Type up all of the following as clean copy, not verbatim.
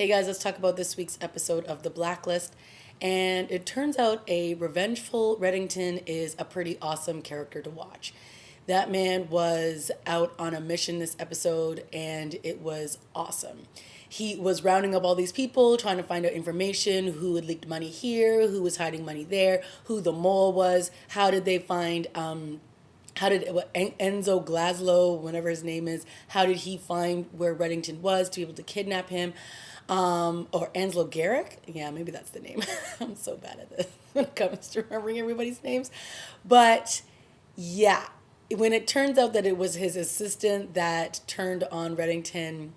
Hey guys, let's talk about this week's episode of The Blacklist. And it turns out a revengeful Reddington is a pretty awesome character to watch. That man was out on a mission this episode and it was awesome. He was rounding up all these people, trying to find out information, who had leaked money here, who was hiding money there, who the mole was, how did they find Enzo Glaslow, whatever his name is, how did he find where Reddington was to be able to kidnap him? Or Anslo Garrick. Yeah, maybe that's the name. I'm so bad at this when it comes to remembering everybody's names. But yeah, when it turns out that it was his assistant that turned on Reddington,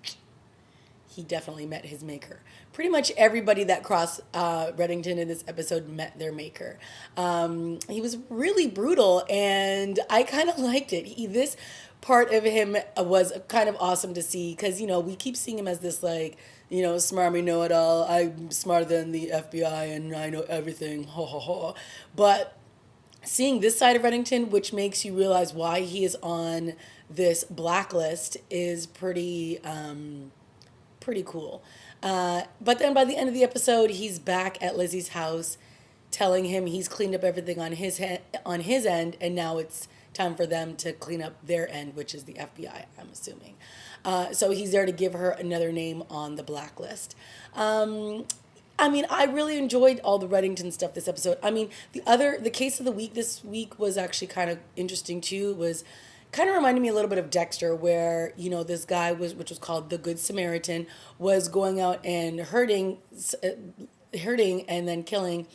he definitely met his maker. Pretty much everybody that crossed Reddington in this episode met their maker. He was really brutal, and I kind of liked it. This part of him was kind of awesome to see because, we keep seeing him as this, like, smarmy know-it-all. I'm smarter than the FBI, and I know everything. Ho, ho, ho. But seeing this side of Reddington, which makes you realize why he is on this blacklist, is pretty cool. But then by the end of the episode, he's back at Lizzie's house, telling him he's cleaned up everything on his end, and now it's time for them to clean up their end, which is the FBI, I'm assuming. So he's there to give her another name on the blacklist. I really enjoyed all the Reddington stuff this episode. The case of the week this week was actually kind of interesting too. It was kind of reminded me a little bit of Dexter, where this guy which was called the Good Samaritan, was going out and hurting and then killing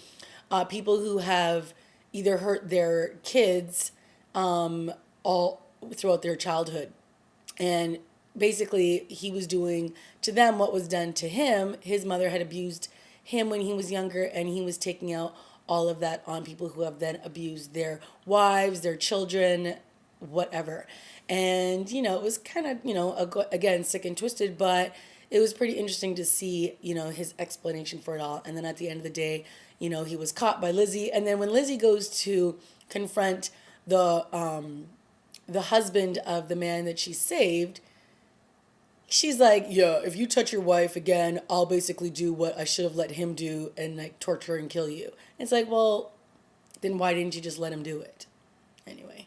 people who have either hurt their kids all throughout their childhood. And basically, he was doing to them what was done to him. His mother had abused him when he was younger, and he was taking out all of that on people who have then abused their wives, their children, whatever. And, it was kind of, again, sick and twisted, but it was pretty interesting to see, his explanation for it all. And then at the end of the day, he was caught by Lizzie. And then when Lizzie goes to confront the husband of the man that she saved, she's like, yeah, if you touch your wife again, I'll basically do what I should have let him do and, like, torture and kill you. And it's like, well, then why didn't you just let him do it? Anyway,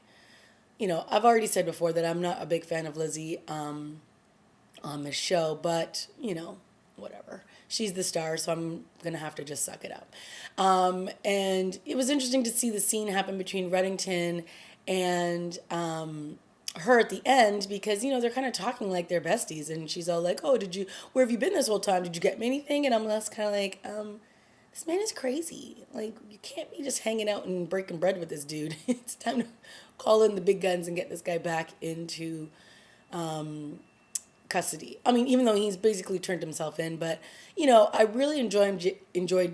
I've already said before that I'm not a big fan of Lizzie on this show, but, whatever. She's the star, so I'm going to have to just suck it up. And it was interesting to see the scene happen between Reddington and her at the end, because they're kind of talking like they're besties, and she's all like, oh, where have you been this whole time, did you get me anything? And I'm just kind of like, this man is crazy. Like, you can't be just hanging out and breaking bread with this dude. It's time to call in the big guns and get this guy back into custody. Even though he's basically turned himself in, but I really enjoyed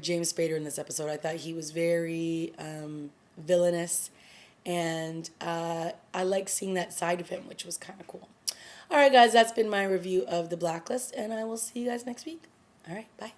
James Spader in this episode. I thought he was very villainous. And I like seeing that side of him, which was kind of cool. All right, guys, that's been my review of The Blacklist, and I will see you guys next week. All right, bye.